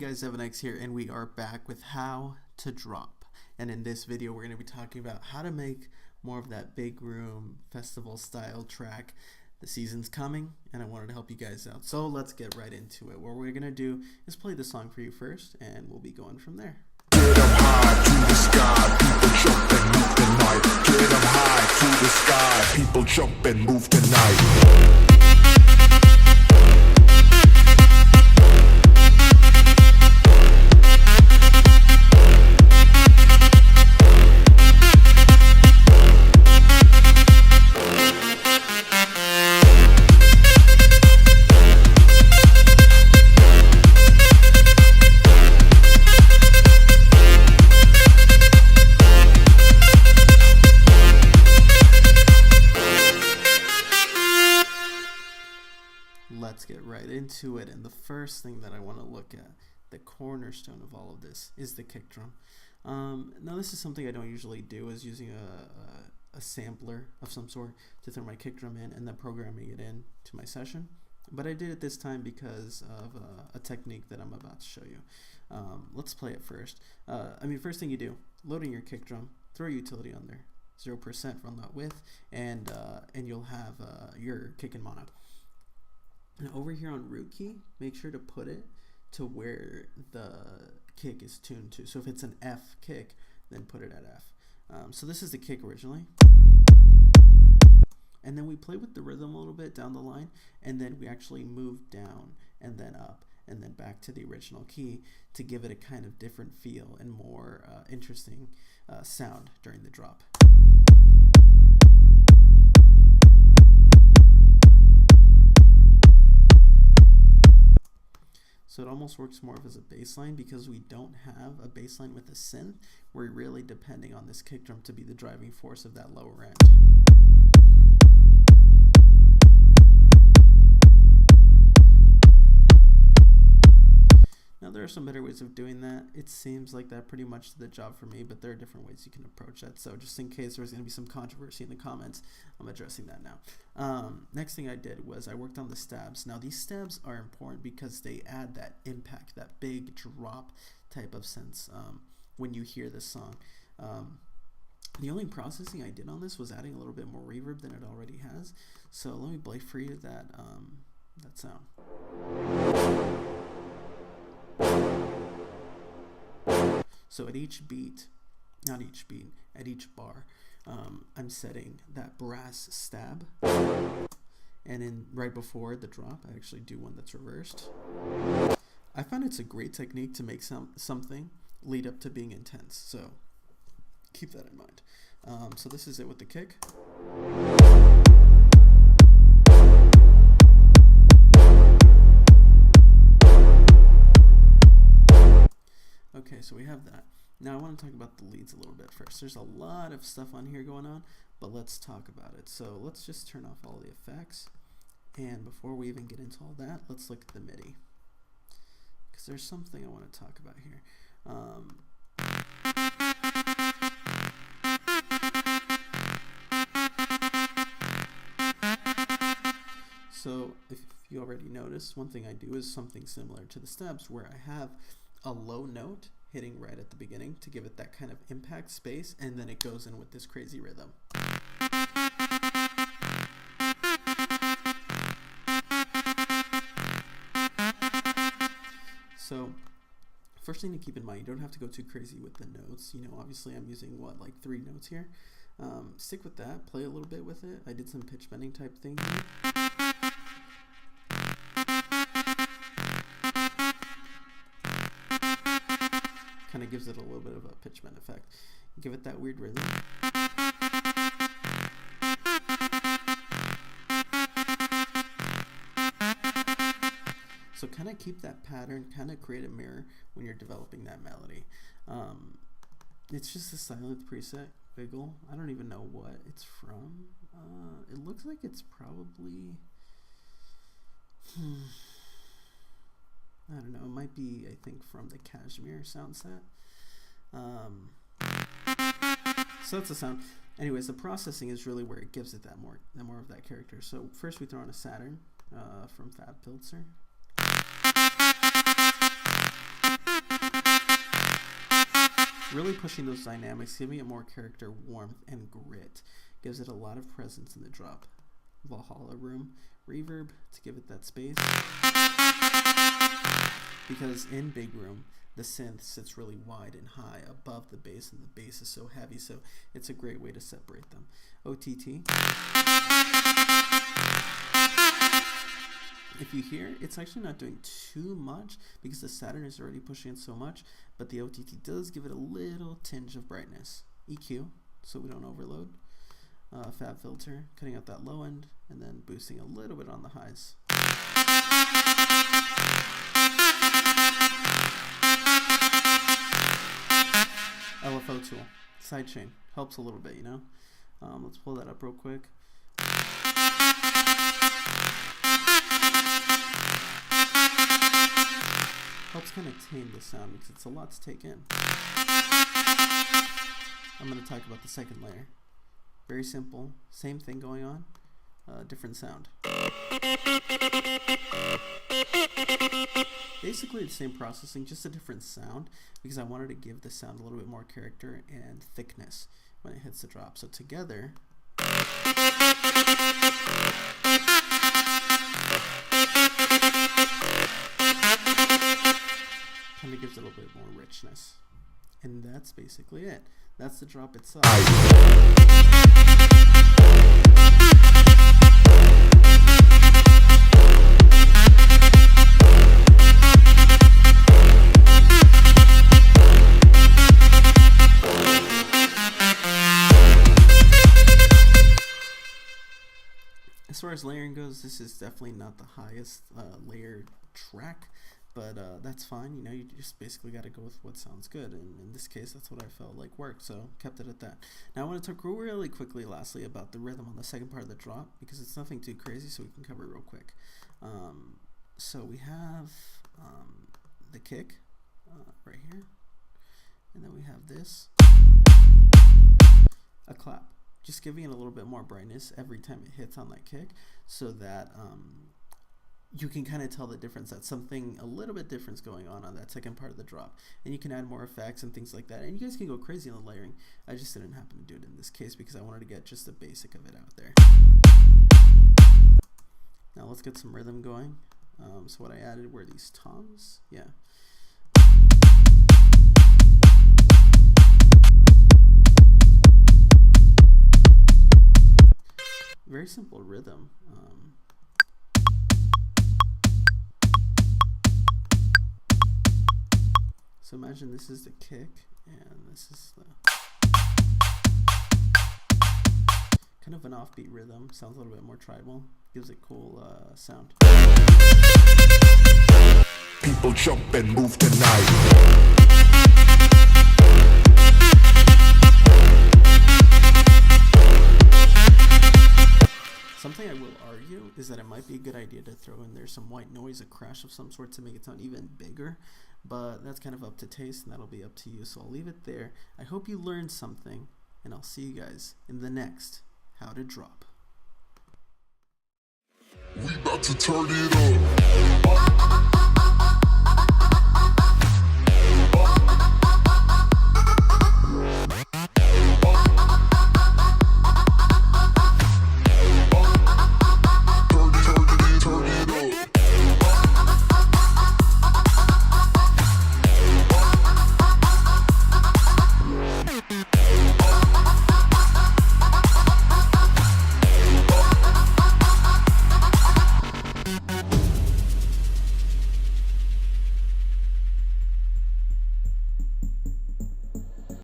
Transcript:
Hey guys, ZEVENX here, and we are back with how to drop. And in this video, we're going to be talking about how to make more of that big room festival style track. The season's coming, and I wanted to help you guys out. So let's get right into it. What we're going to do is play the song for you first, and we'll be going from there. Get 'em high to the sky, people jump and move tonight. Get 'em high to the sky, people jump and move tonight. Let's get right into it, and the first thing that I want to look at, the cornerstone of all of this, is the kick drum. Now this is something I don't usually do, is using a sampler of some sort to throw my kick drum in and then programming it in to my session, but I did it this time because of a technique that I'm about to show you. Let's play it first. First thing you do, loading your kick drum, throw a utility on there, 0% from that width, and you'll have your kick in mono. Now over here on root key, make sure to put it to where the kick is tuned to. So if it's an F kick, then put it at F. So this is the kick originally. And then we play with the rhythm a little bit down the line, and then we actually move down and then up and then back to the original key to give it a kind of different feel and more interesting sound during the drop. So it almost works more as a bass line because we don't have a bass line with a synth. We're really depending on this kick drum to be the driving force of that lower end. Now there are some better ways of doing that. It seems like that pretty much did the job for me, but there are different ways you can approach that. So just in case there's going to be some controversy in the comments, I'm addressing that now. Next thing I did was I worked on the stabs. Now these stabs are important because they add that impact, that big drop type of sense when you hear this song. The only processing I did on this was adding a little bit more reverb than it already has. So let me play for you that sound. So at each beat, not each beat, at each bar, I'm setting that brass stab, and then right before the drop, I actually do one that's reversed. I find it's a great technique to make something lead up to being intense, so keep that in mind. So this is it with the kick. Okay, so we have that. Now I want to talk about the leads a little bit first. There's a lot of stuff on here going on, but let's talk about it. So let's just turn off all the effects. And before we even get into all that, let's look at the MIDI, because there's something I want to talk about here. So if you already noticed, one thing I do is something similar to the stabs, where I have a low note hitting right at the beginning to give it that kind of impact space, and then it goes in with this crazy rhythm. So first thing to keep in mind, you don't have to go too crazy with the notes. You know, obviously I'm using like 3 notes here. Stick with that, play a little bit with it. I did some pitch bending type thing here. Kind of gives it a little bit of a pitch bend effect. Give it that weird rhythm. So kind of keep that pattern, kind of create a mirror when you're developing that melody. It's just a silent preset wiggle. I don't even know what it's from. It looks like it's probably... I don't know, it might be, I think, from the Cashmere sound set. So that's the sound. Anyways, the processing is really where it gives it that more of that character. So first we throw on a Saturn from Fab Pilzer. Really pushing those dynamics, giving it more character, warmth, and grit. Gives it a lot of presence in the drop. Valhalla Room reverb to give it that space. Because in Big Room, the synth sits really wide and high above the bass, and the bass is so heavy, so it's a great way to separate them. OTT. If you hear, it's actually not doing too much because the Saturn is already pushing it so much, but the OTT does give it a little tinge of brightness. EQ, so we don't overload. Fab filter, cutting out that low end, and then boosting a little bit on the highs. LFO tool, sidechain, helps a little bit, you know. Let's pull that up real quick. Helps kind of tame the sound because it's a lot to take in. I'm going to talk about the second layer. Very simple, same thing going on, different sound. Basically the same processing, just a different sound, because I wanted to give the sound a little bit more character and thickness when it hits the drop. So together, kind of gives it a little bit more richness. And that's basically it. That's the drop itself. As far as layering goes, this is definitely not the highest layer track, but that's fine. You know, you just basically got to go with what sounds good, and in this case, that's what I felt like worked, so kept it at that. Now I want to talk really quickly, lastly, about the rhythm on the second part of the drop, because it's nothing too crazy, so we can cover it real quick. So we have the kick right here, and then we have this, a clap. Just giving it a little bit more brightness every time it hits on that kick, so that you can kind of tell the difference, that something a little bit different going on that second part of the drop, and you can add more effects and things like that, and you guys can go crazy on the layering. I just didn't happen to do it in this case because I wanted to get just the basic of it out there. Now let's get some rhythm going. So what I added were these toms. Yeah. Very simple rhythm. So imagine this is the kick, and this is the kind of an offbeat rhythm. Sounds a little bit more tribal. Gives it cool sound. People jump and move tonight. Something I will argue is that it might be a good idea to throw in there some white noise, a crash of some sort to make it sound even bigger, but that's kind of up to taste, and that'll be up to you, so I'll leave it there. I hope you learned something, and I'll see you guys in the next How to Drop. We about to turn it up.